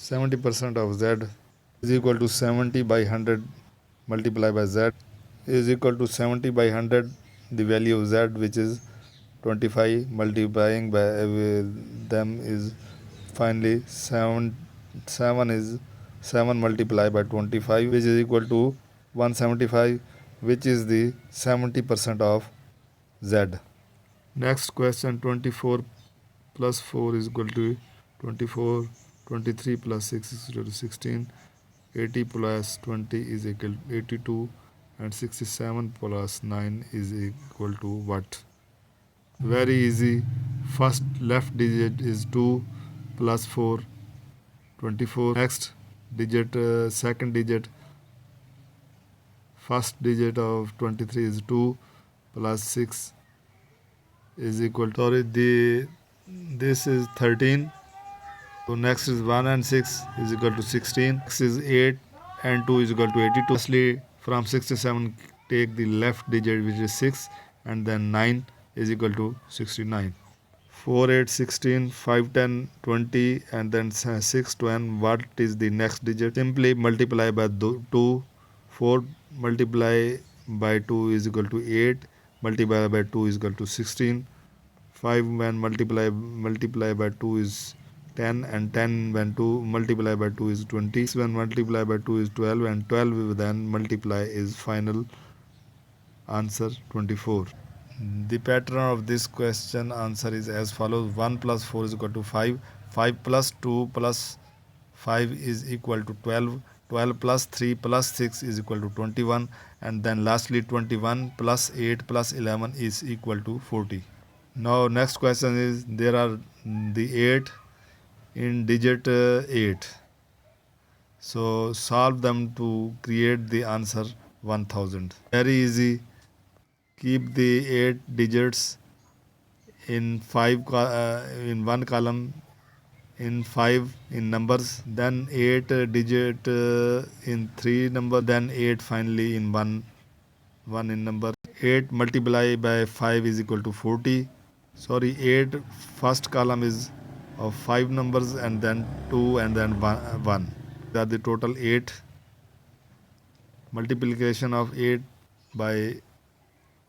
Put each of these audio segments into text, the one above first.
70% of z is equal to 70 by 100 multiplied by z is equal to 70 by 100, the value of z, which is 25, multiplying by them is finally 7 is 7 multiplied by 25, which is equal to 175, which is the 70% of z. Next question, 24 plus 4 is equal to 24, 23 plus 6 is equal to 16, 80 plus 20 is equal to 82, and 67 plus 9 is equal to what? Very easy. First left digit is 2 plus 4, 24. Next digit, second digit, first digit of 23 is 2 plus 6 is equal to, this is 13. So next is 1 and 6 is equal to 16. Next is 8 and 2 is equal to 82. Lastly, from 67 take the left digit, which is 6, and then 9 is equal to 69. 4, 8, 16, 5, 10, 20, and then 6, 10. What is the next digit? Simply multiply by 2. 4 multiply by 2 is equal to 8. Multiply by 2 is equal to 16. 5 when multiply by 2 is 10, and 10 when 2 multiply by 2 is 20. 6 when multiply by 2 is 12, and 12 then multiply is final answer 24. The pattern of this question answer is as follows: 1 plus 4 is equal to 5. 5 plus 2 plus 5 is equal to 12. 12 plus 3 plus 6 is equal to 21. And then lastly 21 plus 8 plus 11 is equal to 40. Now next question is, there are the 8 in digit 8. So solve them to create the answer 1000. Very easy. Keep the 8 digits in in one column, in 5 in numbers, then 8 digit in 3 number, then 8 finally in 1 in number. 8 multiplied by 5 is equal to 40. 8 first column is of 5 numbers, and then 2, and then 1. That the total 8. Multiplication of 8 by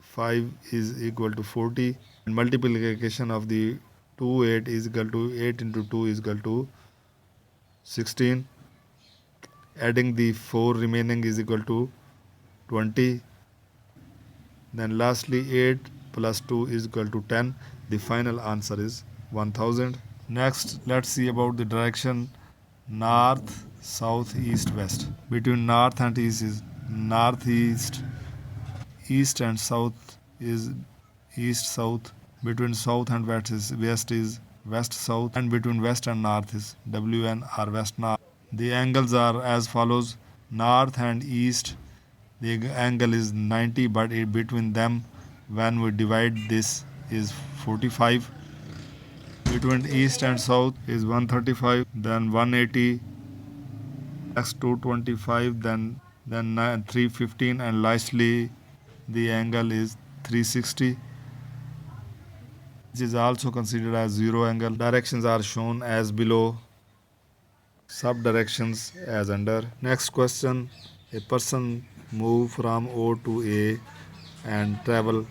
5 is equal to 40, and multiplication of the 2 8 is equal to 8 into 2 is equal to 16. Adding the 4 remaining is equal to 20. Then lastly 8 plus 2 is equal to 10. The final answer is 1000. Next, let's see about the direction north, south, east, west. Between north and east is northeast, east and south is east south. Between south and west is west south, and between west and north is WN or west north. The angles are as follows: north and east, the angle is 90, but between them, when we divide this, is 45. Between east and south is 135, then 180, next 225, then 315, and lastly the angle is 360, which is also considered as zero angle. Directions are shown as below, sub directions as under. Next question: a person move from O to A and travel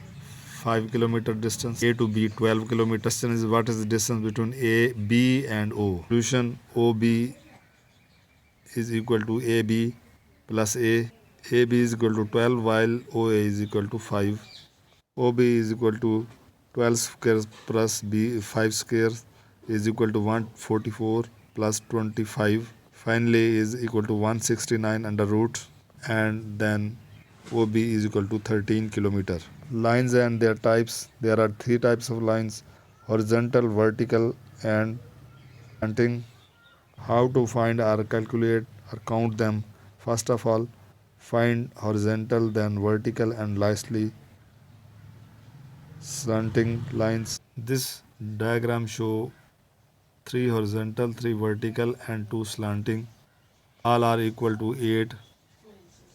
5 kilometer distance, A to B 12 kilometer. Question is, what is the distance between A, B and O? Solution: OB is equal to AB plus A. AB is equal to 12, while OA is equal to 5. OB is equal to 12 squares plus B 5 squares is equal to 144 plus 25. Finally is equal to 169 under root, and then OB is equal to 13 kilometer. Lines and their types. There are 3 types of lines: horizontal, vertical, and slanting. How to find or calculate or count them? First of all, find horizontal, then vertical, and lastly slanting lines. This diagram show 3 horizontal, 3 vertical, and 2 slanting. All are equal to 8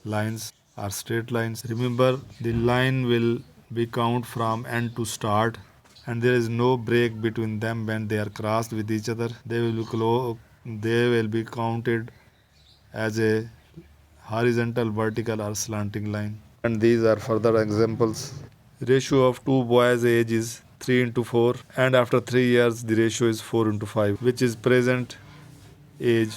lines are straight lines. Remember, the line will be count from end to start, and there is no break between them when they are crossed with each other. They will be they will be counted as a horizontal, vertical or slanting line. And these are further examples. Ratio of two boys' age is 3 into 4, and after 3 years the ratio is 4 into 5, which is present age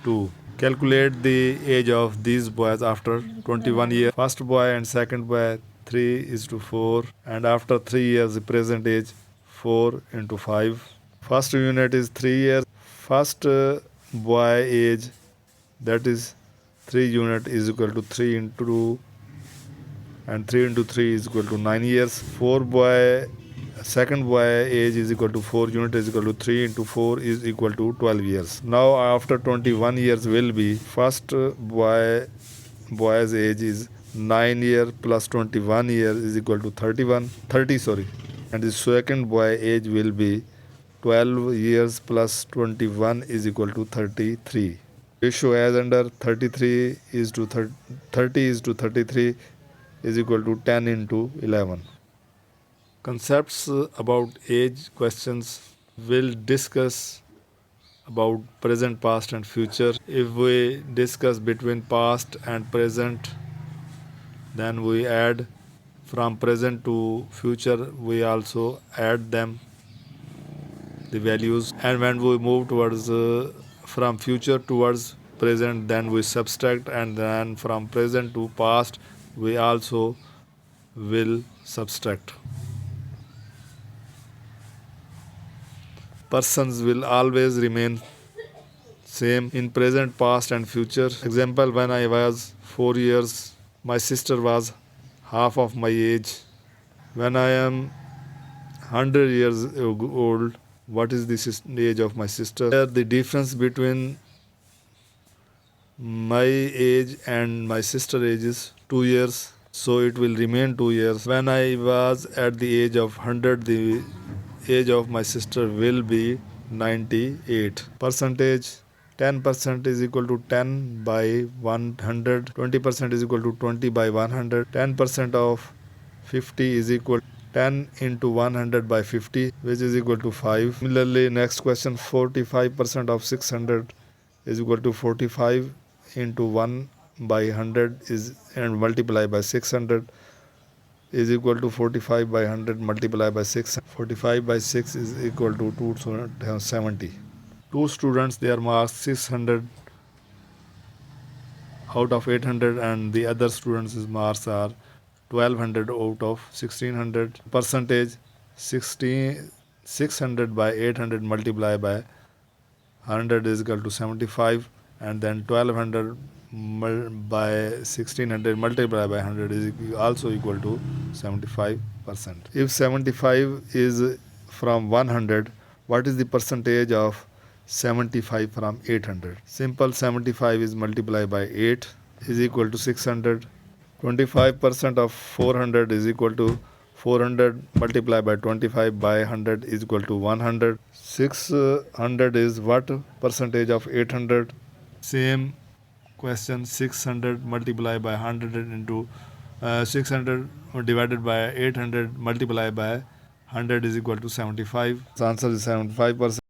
2. Calculate the age of these boys after 21 years. First boy and second boy 3 is to 4, and after 3 years the present age 4 into 5. First unit is 3 years. First boy age, that is 3 unit, is equal to 3 into 2, and 3 into 3 is equal to 9 years. Second boy age is equal to 4 unit is equal to 3 into 4 is equal to 12 years. Now after 21 years will be first boy's age is 9 year plus 21 years is equal to 30 sorry, and the second boy age will be 12 years plus 21 is equal to 33. Ratio as under 33 is to 30 is to 33 is equal to 10 into 11. Concepts about age questions will discuss about present, past and future. If we discuss between past and present, then we add from present to future, we also add them the values, and when we move towards from future towards present, then we subtract, and then from present to past we also will subtract. Persons will always remain same in present, past and future. Example, when I was 4 years, my sister was half of my age. When I am 100 years old, what is the age of my sister? The difference between my age and my sister age is 2 years, so it will remain 2 years. When I was at the age of 100, the age of my sister will be 98. Percentage, 10% is equal to 10 by 100, 20% is equal to 20 by 100, 10% of 50 is equal to 10 into 100 by 50, which is equal to 5. Similarly, next question, 45% of 600 is equal to 45 into 1 by 100 is and multiply by 600 is equal to 45 by 100 multiply by 6. 45 by 6 is equal to 270. Two students, their marks 600 out of 800, and the other students' marks are 1200 out of 1600. Percentage, 600 by 800 multiply by 100 is equal to 75, and then 1200 by 1600 multiplied by 100 is also equal to 75%. If 75 is from 100, what is the percentage of 75 from 800? Simple, 75 is multiplied by 8 is equal to 600. 25% of 400 is equal to 400 multiplied by 25 by 100 is equal to 100. 600 is what percentage of 800? Same question, 600 multiplied by 100 into 600 divided by 800 multiplied by 100 is equal to 75. The answer is 75%.